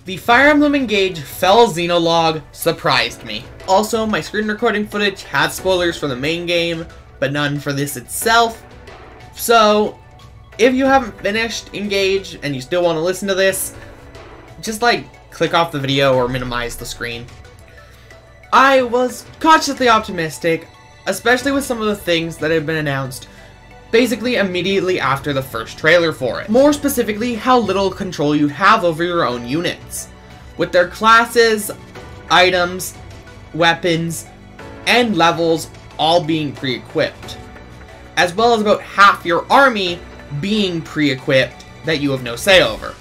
The Fire Emblem Engage Fell Xenolouge surprised me. Also, my screen recording footage had spoilers for the main game, but none for this itself. So, if you haven't finished Engage and you still want to listen to this, just click off the video or minimize the screen. I was cautiously optimistic, especially with some of the things that had been announced basically immediately after the first trailer for it. More specifically, how little control you'd have over your own units, with their classes, items, weapons, and levels all being pre-equipped, as well as about half your army being pre-equipped that you have no say over.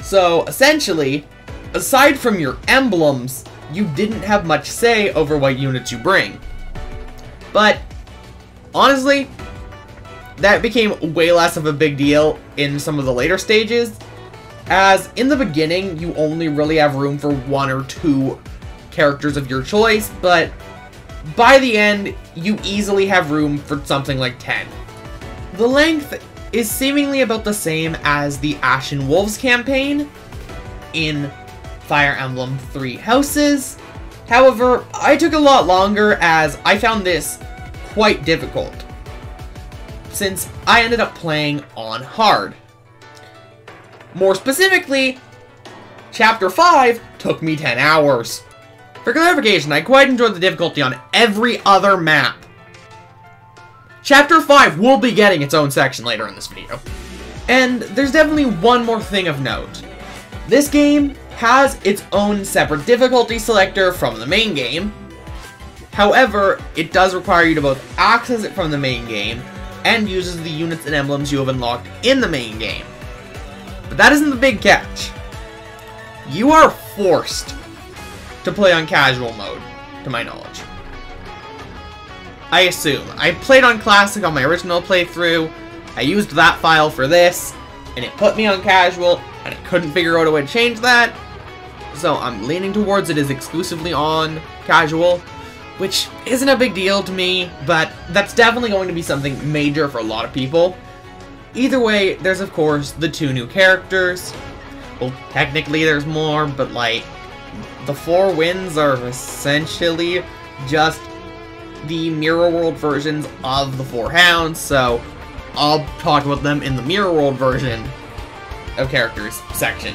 So essentially, aside from your emblems, you didn't have much say over what units you bring. But honestly, that became way less of a big deal in some of the later stages, as in the beginning you only really have room for 1 or 2 characters of your choice, but by the end you easily have room for something like 10. The length is seemingly about the same as the Ashen Wolves campaign in Fire Emblem Three Houses. However, I took a lot longer as I found this quite difficult, since I ended up playing on hard. More specifically, Chapter 5 took me 10 hours. For clarification, I quite enjoyed the difficulty on every other map. Chapter 5 will be getting its own section later in this video. And there's definitely one more thing of note. This game has its own separate difficulty selector from the main game. However, it does require you to both access it from the main game and uses the units and emblems you have unlocked in the main game. But that isn't the big catch. You are forced to play on casual mode, to my knowledge. I assume. I played on Classic on my original playthrough, I used that file for this, and it put me on casual, and I couldn't figure out a way to change that, so I'm leaning towards it as exclusively on casual, which isn't a big deal to me, but that's definitely going to be something major for a lot of people. Either way, there's of course the 2 new characters. Well, technically there's more, but the 4 wins are essentially just the Mirror World versions of the 4 Hounds, so I'll talk about them in the Mirror World version of characters section.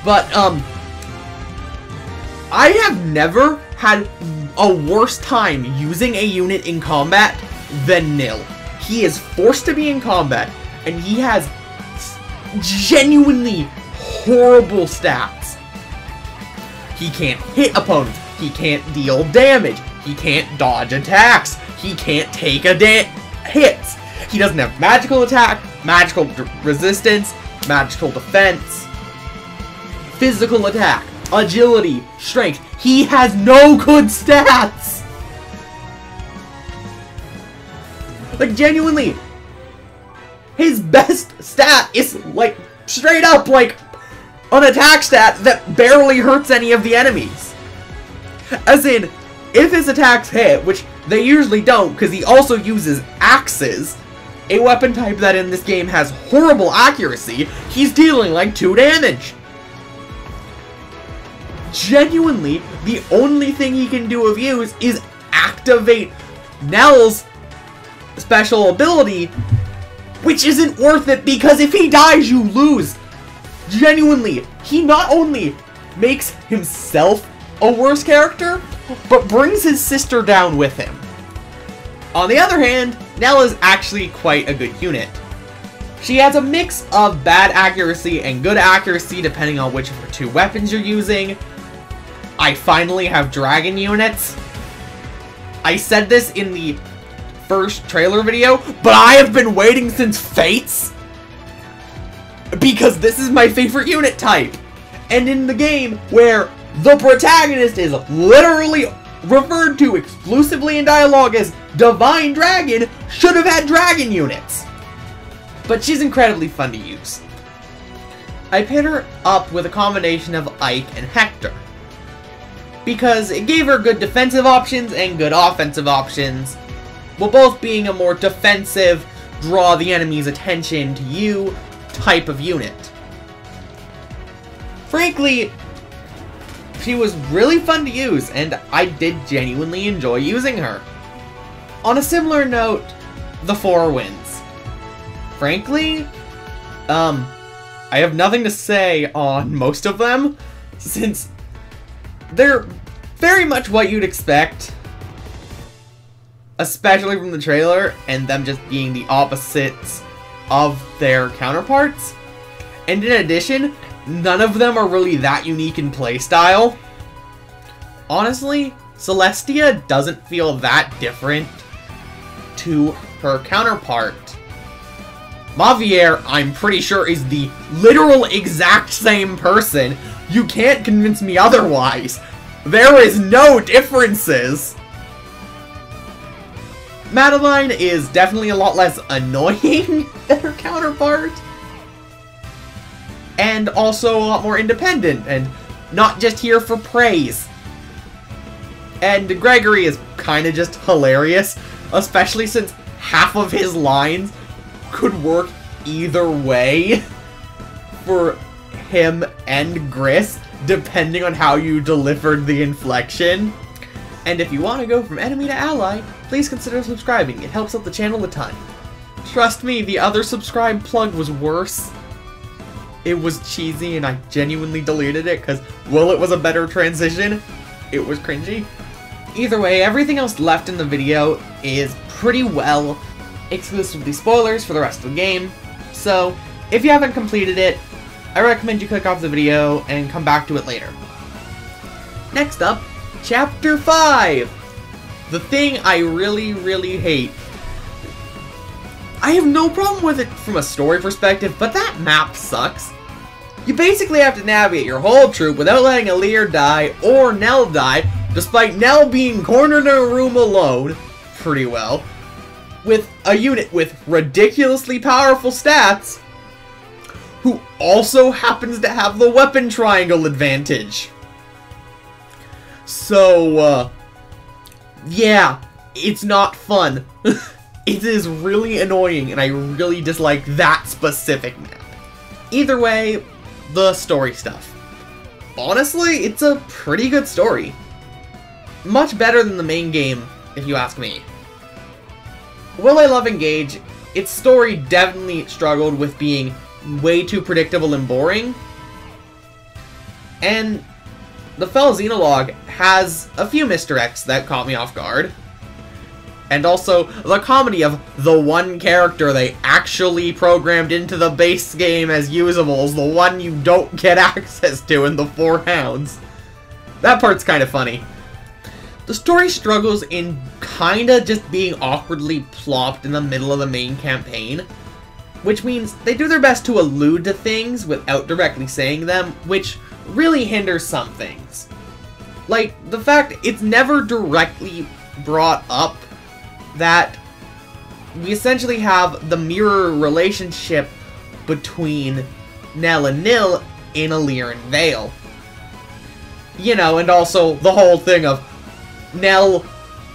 But, I have never had a worse time using a unit in combat than Nil. He is forced to be in combat, and he has genuinely horrible stats. He can't hit opponents, he can't deal damage, he can't dodge attacks, he can't take hits, he doesn't have magical attack, magical resistance, magical defense, physical attack, agility, strength. He has no good stats! Genuinely, his best stat is, straight up, an attack stat that barely hurts any of the enemies. As in, if his attacks hit, which they usually don't because he also uses axes, a weapon type that in this game has horrible accuracy, he's dealing 2 damage. Genuinely, the only thing he can do of use is activate Nell's special ability, which isn't worth it because if he dies, you lose. Genuinely, he not only makes himself a worse character, but brings his sister down with him. On the other hand, Nell is actually quite a good unit. She has a mix of bad accuracy and good accuracy depending on which of her 2 weapons you're using. I finally have dragon units. I said this in the first trailer video, but I have been waiting since Fates, because this is my favorite unit type. And in the game where the protagonist is literally referred to exclusively in dialogue as Divine Dragon, should have had dragon units. But she's incredibly fun to use. I paired her up with a combination of Ike and Hector, because it gave her good defensive options and good offensive options, while both being a more defensive, draw the enemy's attention to you type of unit. Frankly, She was really fun to use, and I did genuinely enjoy using her. On a similar note, the 4 wins. Frankly, I have nothing to say on most of them, since they're very much what you'd expect, especially from the trailer, and them just being the opposites of their counterparts. And in addition, none of them are really that unique in playstyle. Honestly, Celestia doesn't feel that different to her counterpart. Mavier, I'm pretty sure, is the literal exact same person. You can't convince me otherwise. There is no differences. Madeline is definitely a lot less annoying than her counterpart. And also a lot more independent, and not just here for praise. And Gregory is kind of just hilarious, especially since half of his lines could work either way for him and Gris, depending on how you delivered the inflection. And if you want to go from enemy to ally, please consider subscribing. It helps out the channel a ton. Trust me, the other subscribe plug was worse. It was cheesy and I genuinely deleted it because, well, it was a better transition. It was cringy. Either way, everything else left in the video is pretty well exclusively spoilers for the rest of the game. So, if you haven't completed it, I recommend you click off the video and come back to it later. Next up, Chapter 5! The thing I really, really hate. I have no problem with it from a story perspective, but that map sucks. You basically have to navigate your whole troop without letting Alear die or Nell die, despite Nell being cornered in a room alone, pretty well, with a unit with ridiculously powerful stats, who also happens to have the weapon triangle advantage. So, yeah, it's not fun. It is really annoying, and I really dislike that specific map. Either way, the story stuff. Honestly, it's a pretty good story. Much better than the main game, if you ask me. Will I love Engage? Its story definitely struggled with being way too predictable and boring. And the Fell Xenolouge has a few misdirects that caught me off guard. And also, the comedy of the one character they actually programmed into the base game as usables, the one you don't get access to in the 4 Hounds. That part's kind of funny. The story struggles in kinda just being awkwardly plopped in the middle of the main campaign, which means they do their best to allude to things without directly saying them, which really hinders some things. Like, the fact it's never directly brought up that we essentially have the mirror relationship between Nell and Nil in Alear and Vale. You know, and also the whole thing of Nell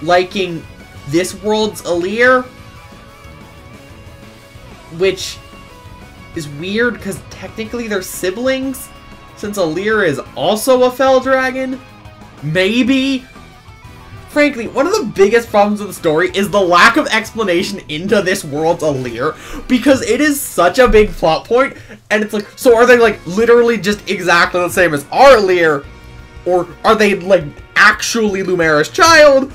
liking this world's Alear, which is weird because technically they're siblings, since Alear is also a Fell Dragon. Maybe? Frankly, one of the biggest problems with the story is the lack of explanation into this world's Alear, because it is such a big plot point, and it's like, so are they, like, literally just exactly the same as our Alear, or are they, like, actually Lumera's child?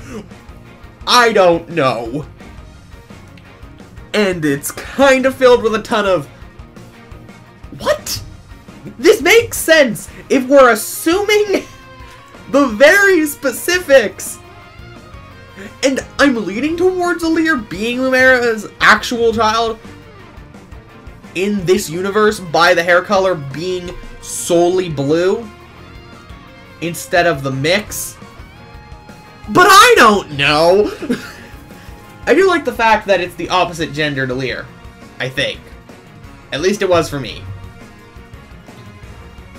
I don't know. And it's kind of filled with a ton of, what? This makes sense if we're assuming the very specifics. And I'm leaning towards Alear being Lumera's actual child in this universe by the hair color being solely blue instead of the mix. But I don't know! I do like the fact that it's the opposite gendered Alear, I think. At least it was for me.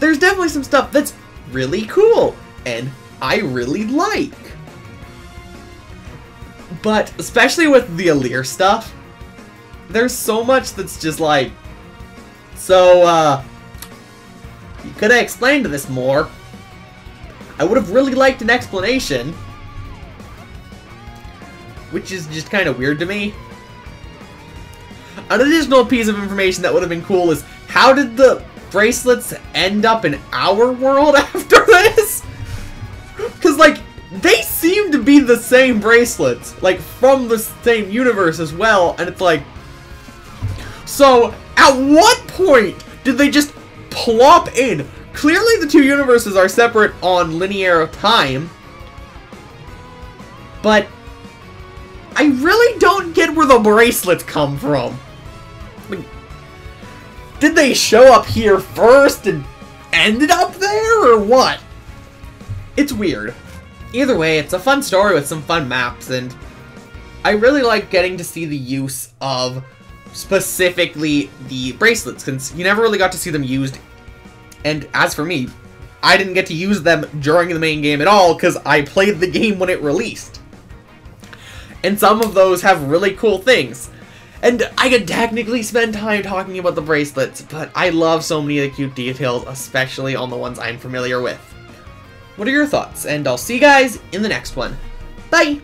There's definitely some stuff that's really cool, and I really like. But, especially with the Alear stuff, there's so much that's just like, so, you could have explained this more. I would have really liked an explanation, which is just kind of weird to me. An additional piece of information that would have been cool is, how did the bracelets end up in our world after this? Because, like, they seem to be the same bracelets, like, from the same universe as well, and it's like, so, at what point did they just plop in? Clearly the two universes are separate on linear time, but I really don't get where the bracelets come from. Like, did they show up here first and ended up there, or what? It's weird. Either way, it's a fun story with some fun maps, and I really like getting to see the use of specifically the bracelets, since you never really got to see them used. And as for me, I didn't get to use them during the main game at all, because I played the game when it released. And some of those have really cool things. And I could technically spend time talking about the bracelets, but I love so many of the cute details, especially on the ones I'm familiar with. What are your thoughts? And I'll see you guys in the next one. Bye!